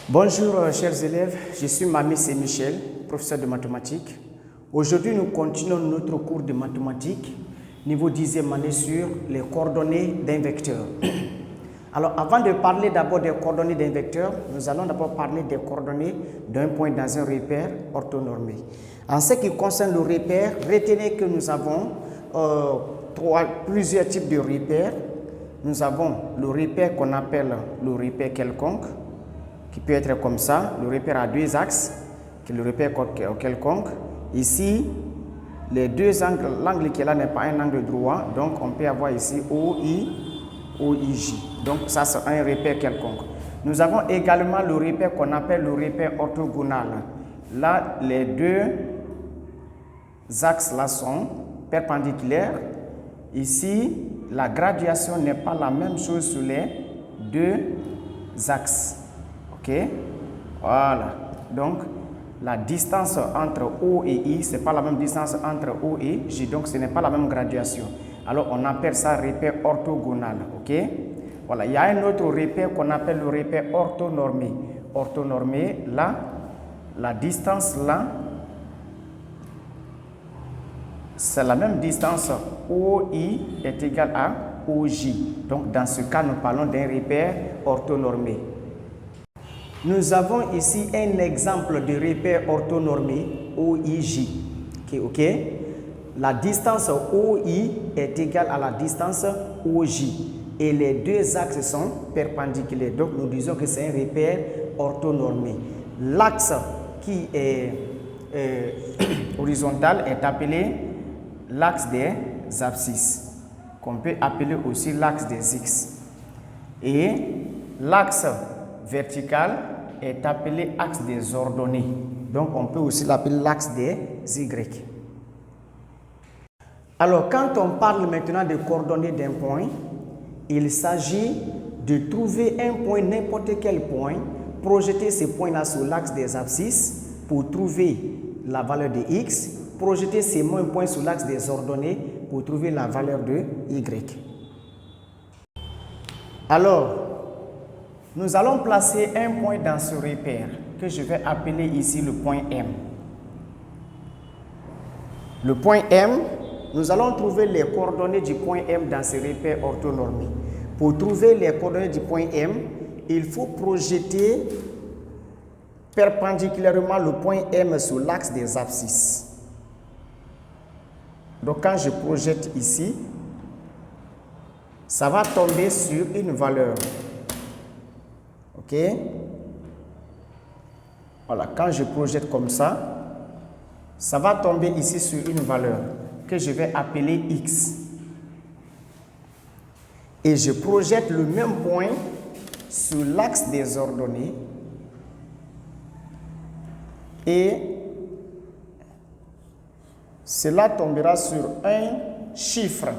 Bonjour chers élèves, je suis Mamis Michel, professeur de mathématiques. Aujourd'hui nous continuons notre cours de mathématiques, niveau 10e année sur les coordonnées d'un vecteur. Alors avant de parler d'abord des coordonnées d'un vecteur, nous allons d'abord parler des coordonnées d'un point dans un repère orthonormé. En ce qui concerne le repère, retenez que nous avons plusieurs types de repères. Nous avons le repère qu'on appelle le repère quelconque, qui peut être comme ça, le repère à deux axes, qui est le repère quelconque. Ici, les deux angles, l'angle qui est là n'est pas un angle droit, donc on peut avoir ici OI, OIJ. Donc ça c'est un repère quelconque. Nous avons également le repère qu'on appelle le repère orthogonal. Là, les deux axes là sont perpendiculaires. Ici, la graduation n'est pas la même chose sur les deux axes. Ok, voilà. Donc, la distance entre O et I, ce n'est pas la même distance entre O et J, donc ce n'est pas la même graduation. Alors, on appelle ça repère orthogonal. Ok, voilà. Il y a un autre repère qu'on appelle le repère orthonormé. Orthonormé, là, la distance là, c'est la même distance OI est égale à OJ. Donc, dans ce cas, nous parlons d'un repère orthonormé. Nous avons ici un exemple de repère orthonormé OIJ. Ok. La distance OI est égale à la distance OJ et les deux axes sont perpendiculaires. Donc nous disons que c'est un repère orthonormé. L'axe qui est horizontal est appelé l'axe des abscisses, qu'on peut appeler aussi l'axe des X. Et l'axe vertical est appelé axe des ordonnées. Donc, on peut aussi l'appeler l'axe des Y. Alors, quand on parle maintenant de coordonnées d'un point, il s'agit de trouver un point, n'importe quel point, projeter ce point-là sur l'axe des abscisses pour trouver la valeur de X, projeter ces mêmes points sur l'axe des ordonnées pour trouver la valeur de Y. Alors, nous allons placer un point dans ce repère que je vais appeler ici le point M. Le point M, nous allons trouver les coordonnées du point M dans ce repère orthonormé. Pour trouver les coordonnées du point M, il faut projeter perpendiculairement le point M sur l'axe des abscisses. Donc quand je projette ici, ça va tomber sur une valeur. Ok, voilà, quand je projette comme ça va tomber ici sur une valeur que je vais appeler X. Et je projette le même point sur l'axe des ordonnées et cela tombera sur un chiffre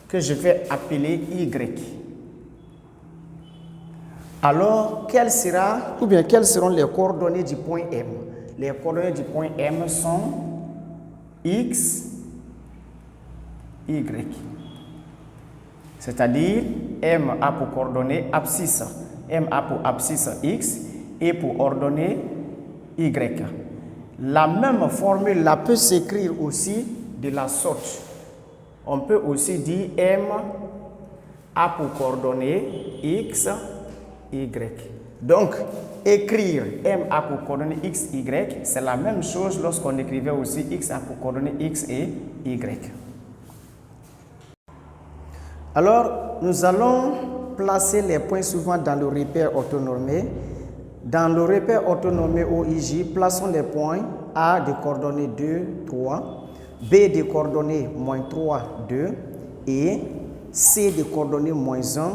que je vais appeler Y. Alors, quelles seront les coordonnées du point M? Les coordonnées du point M sont X, Y. C'est-à-dire, M a pour coordonnée abscisse, M a pour abscisse X et pour ordonnée Y. La même formule là peut s'écrire aussi de la sorte. On peut aussi dire M a pour coordonnée X, Y. Donc, écrire M a pour coordonnées X, Y, c'est la même chose lorsqu'on écrivait aussi X a pour coordonnées X et Y. Alors, nous allons placer les points suivants dans le repère orthonormé. Dans le repère orthonormé OIJ, plaçons les points A de coordonnées 2, 3, B de coordonnées moins 3, 2 et C de coordonnées moins 1,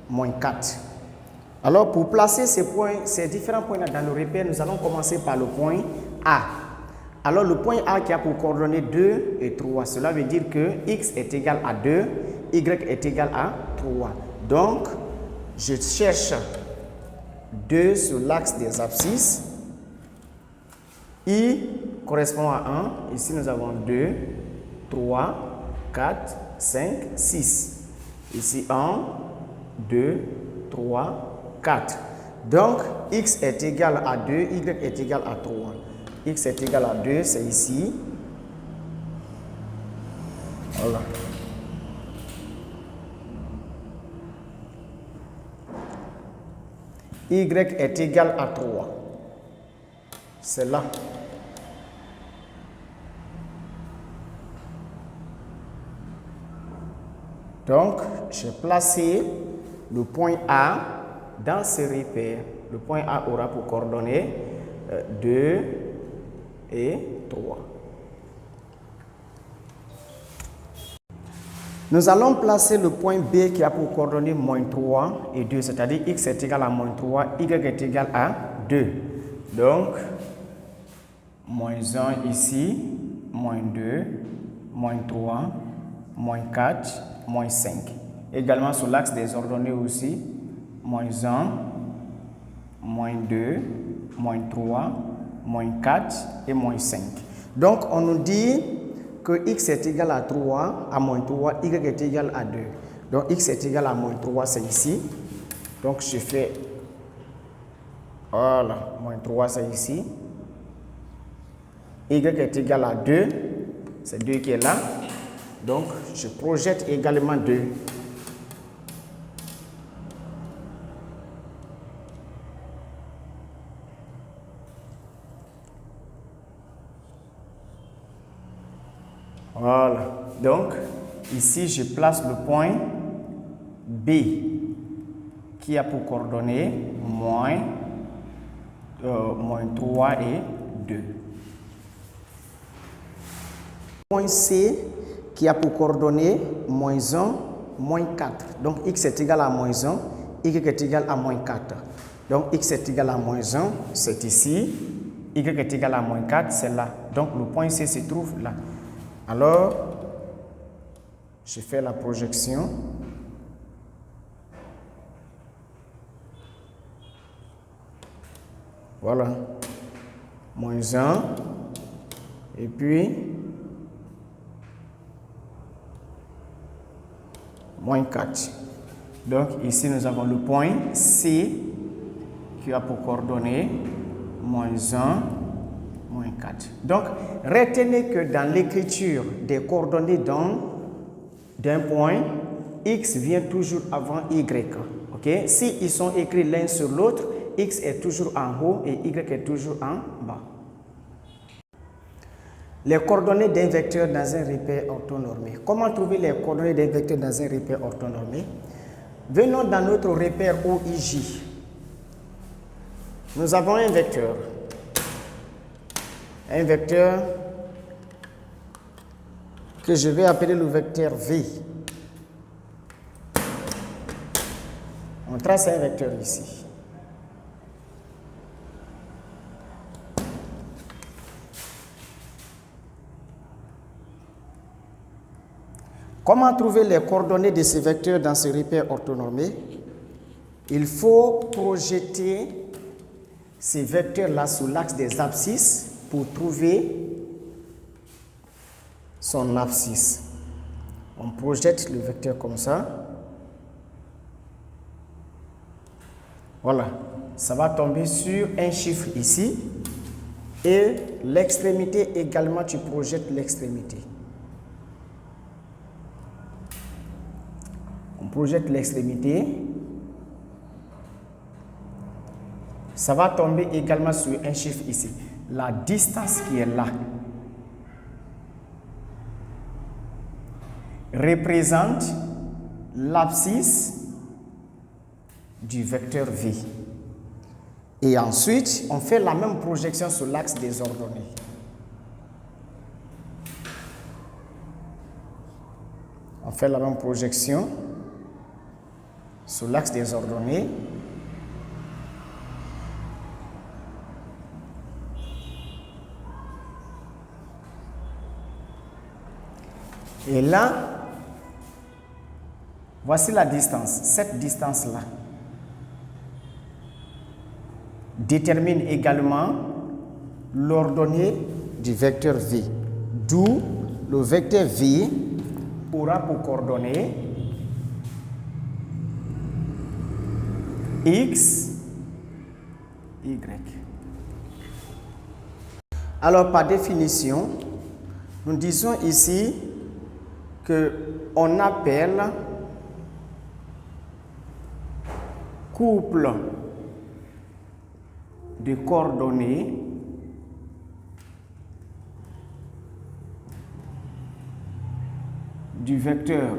moins 4. Alors, pour placer ces différents points dans le repère, nous allons commencer par le point A. Alors, le point A qui a pour coordonnées 2 et 3, cela veut dire que X est égal à 2, Y est égal à 3. Donc, je cherche 2 sur l'axe des abscisses. I correspond à 1. Ici, nous avons 2, 3, 4, 5, 6. Ici, 1, 2, 3, 4. Donc, x est égal à 2, y est égal à 3. X est égal à 2, c'est ici. Voilà. Y est égal à 3. C'est là. Donc, j'ai placé le point A dans ce repère. Le point A aura pour coordonnées 2 et 3. Nous allons placer le point B qui a pour coordonnées moins 3 et 2, c'est-à-dire x est égal à moins 3, y est égal à 2. Donc, moins 1 ici, moins 2, moins 3, moins 4, moins 5. Également sur l'axe des ordonnées aussi, moins 1, moins 2, moins 3, moins 4 et moins 5. Donc, on nous dit que x est égal à 3, à moins 3, y est égal à 2. Donc, x est égal à moins 3, c'est ici. Donc, je fais, voilà, moins 3, c'est ici. Y est égal à 2, c'est 2 qui est là. Donc, je projette également 2. Voilà. Donc, ici, je place le point B qui a pour coordonnées moins 3 et 2. Point C qui a pour coordonnées moins 1, moins 4. Donc, x est égal à moins 1, y est égal à moins 4. Donc, x est égal à moins 1, c'est ici. Y est égal à moins 4, c'est là. Donc, le point C se trouve là. Alors, je fais la projection. Voilà. Moins 1. Et puis, moins 4. Donc, ici, nous avons le point C qui a pour coordonnées moins 1, moins 4. Donc, retenez que dans l'écriture des coordonnées d'un point, x vient toujours avant y. Ok? Si ils sont écrits l'un sur l'autre, x est toujours en haut et y est toujours en bas. Les coordonnées d'un vecteur dans un repère orthonormé. Comment trouver les coordonnées d'un vecteur dans un repère orthonormé? Venons dans notre repère OIJ. Nous avons un vecteur. Un vecteur que je vais appeler le vecteur V. On trace un vecteur ici. Comment trouver les coordonnées de ces vecteurs dans ce repère orthonormé? Il faut projeter ces vecteurs-là sur l'axe des abscisses pour trouver son abscisse. On projette le vecteur comme ça. Voilà. Ça va tomber sur un chiffre ici. Et l'extrémité également, tu projettes l'extrémité. On projette l'extrémité. Ça va tomber également sur un chiffre ici. La distance qui est là représente l'abscisse du vecteur V. Et ensuite, on fait la même projection sur l'axe des ordonnées. On fait la même projection sur l'axe des ordonnées. Et là, voici la distance. Cette distance-là détermine également l'ordonnée du vecteur V. D'où le vecteur V aura pour coordonnées x Y. Alors, par définition, nous disons ici qu'on appelle couple de coordonnées du vecteur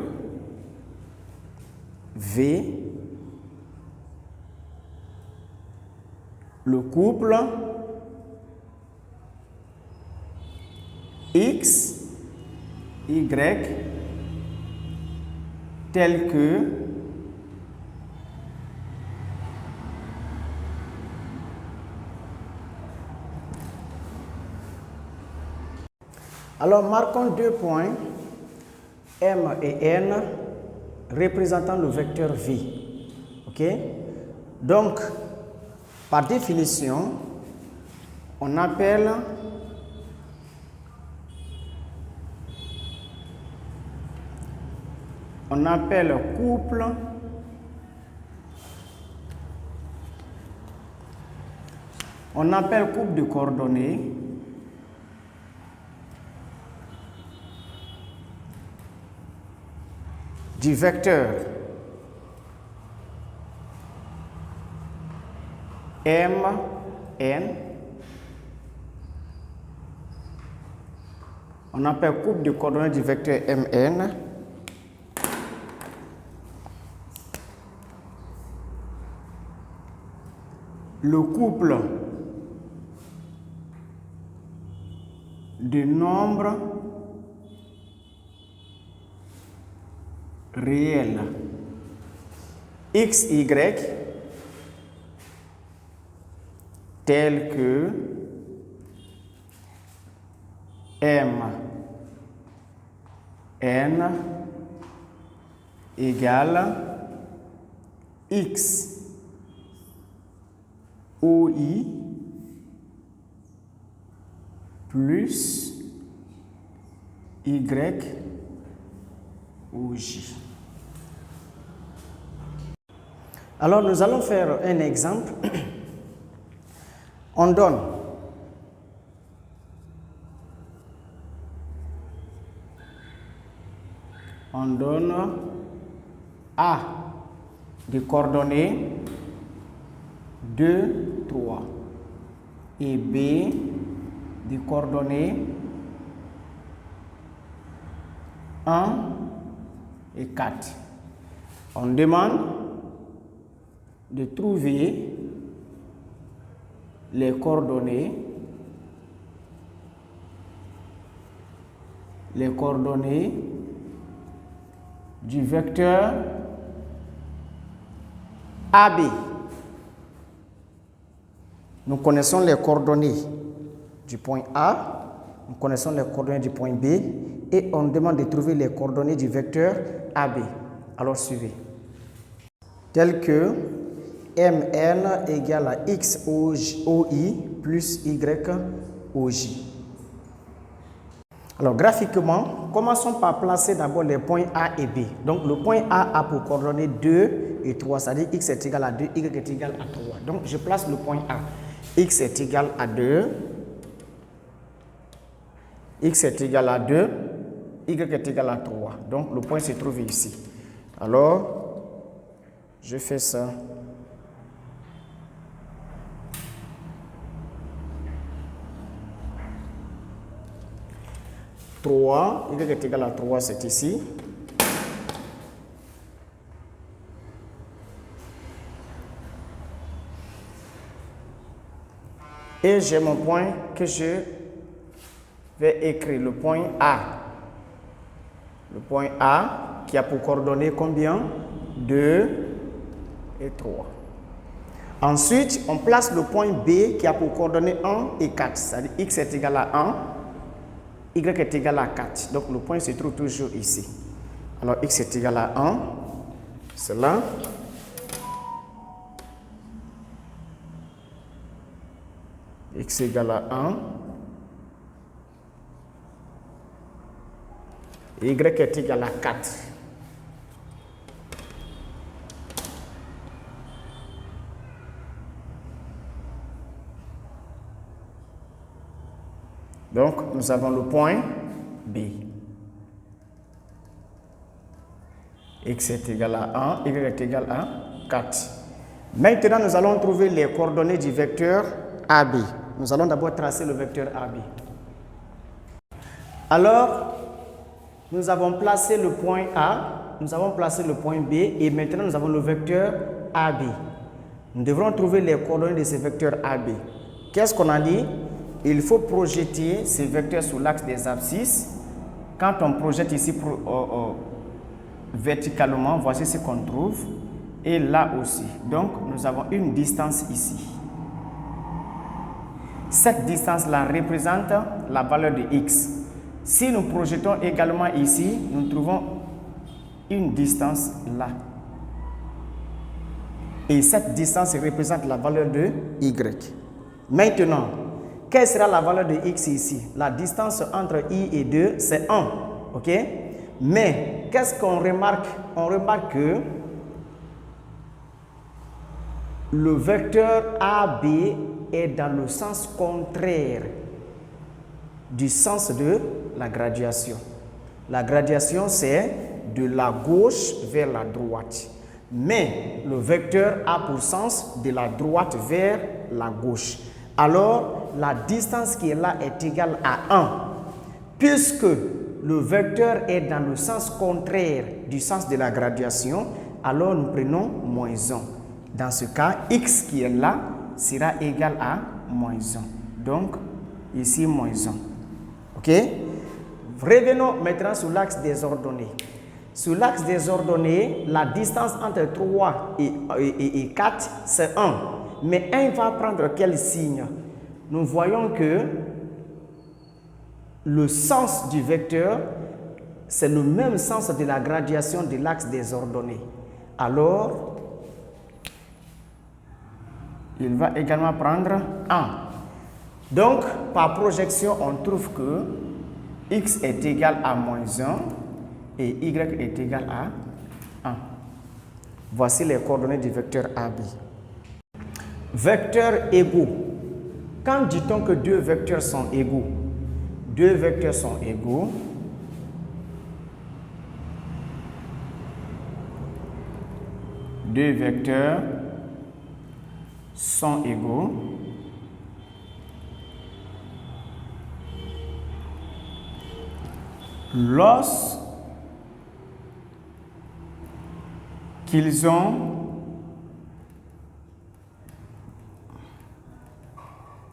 V le couple X, Y tel que alors marquons 2 points M et N représentant le vecteur V. Ok? Donc, par définition, on appelle couple de coordonnées du vecteur M, N. On appelle couple de coordonnées du vecteur M, N. Le couple de nombres réels X, Y tel que M, N égale X, OI plus Y, OJ. Alors, nous allons faire un exemple. On donne A des coordonnées 2, 3 et B des coordonnées 1 et 4. On demande de trouver les coordonnées du vecteur AB. Nous connaissons les coordonnées du point A, nous connaissons les coordonnées du point B et on demande de trouver les coordonnées du vecteur AB. Alors suivez. Tel que MN égale à XOI plus YOJ. Alors graphiquement, commençons par placer d'abord les points A et B. Donc le point A a pour coordonnées 2 et 3, c'est-à-dire X est égal à 2, Y est égal à 3. Donc je place le point A. X est égal à 2, X est égal à 2, Y est égal à 3. Donc le point se trouve ici. Alors, je fais ça. Y est égal à 3, c'est ici. Et j'ai mon point que je vais écrire, le point A. Le point A qui a pour coordonnées combien? 2 et 3. Ensuite, on place le point B qui a pour coordonnées 1 et 4. C'est-à-dire X est égal à 1, Y est égal à 4. Donc le point se trouve toujours ici. Alors X est égal à 1, c'est là. X égale à 1. Y est égal à 4. Donc, nous avons le point B. X est égal à 1, Y est égal à 4. Maintenant, nous allons trouver les coordonnées du vecteur AB. Nous allons d'abord tracer le vecteur AB. Alors, nous avons placé le point A, nous avons placé le point B et maintenant nous avons le vecteur AB. Nous devrons trouver les coordonnées de ce vecteur AB. Qu'est-ce qu'on a dit? Il faut projeter ces vecteurs sur l'axe des abscisses. Quand on projette ici verticalement, voici ce qu'on trouve. Et là aussi. Donc, nous avons une distance ici. Cette distance-là représente la valeur de x. Si nous projetons également ici, nous trouvons une distance là. Et cette distance représente la valeur de y. Maintenant, quelle sera la valeur de x ici? La distance entre i et 2, c'est 1. OK? Mais, qu'est-ce qu'on remarque? On remarque que le vecteur AB est dans le sens contraire du sens de la graduation. La graduation, c'est de la gauche vers la droite. Mais le vecteur a pour sens de la droite vers la gauche. Alors, la distance qui est là est égale à 1. Puisque le vecteur est dans le sens contraire du sens de la graduation, alors nous prenons moins 1. Dans ce cas, x qui est là sera égal à moins 1. Donc, ici, moins 1. OK? Revenons maintenant sur l'axe des ordonnées. Sur l'axe des ordonnées, la distance entre 3 et 4, c'est 1. Mais 1 va prendre quel signe? Nous voyons que le sens du vecteur, c'est le même sens de la graduation de l'axe des ordonnées. Alors, il va également prendre 1. Donc, par projection, on trouve que x est égal à moins 1 et y est égal à 1. Voici les coordonnées du vecteur AB. Vecteurs égaux. Quand dit-on que deux vecteurs sont égaux? Deux vecteurs sont égaux. Deux vecteurs sont égaux lorsqu'ils ont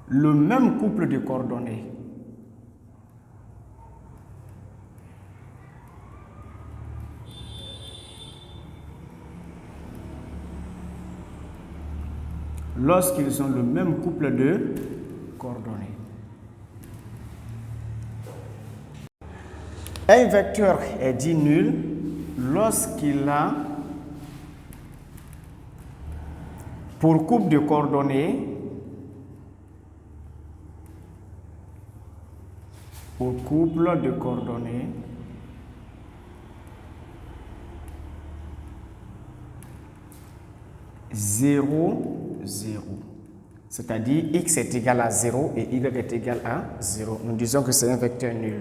le même couple de coordonnées. Lorsqu'ils ont le même couple de coordonnées. Un vecteur est dit nul lorsqu'il a pour couple de coordonnées zéro, 0. C'est-à-dire x est égal à 0 et y est égal à 0. Nous disons que c'est un vecteur nul.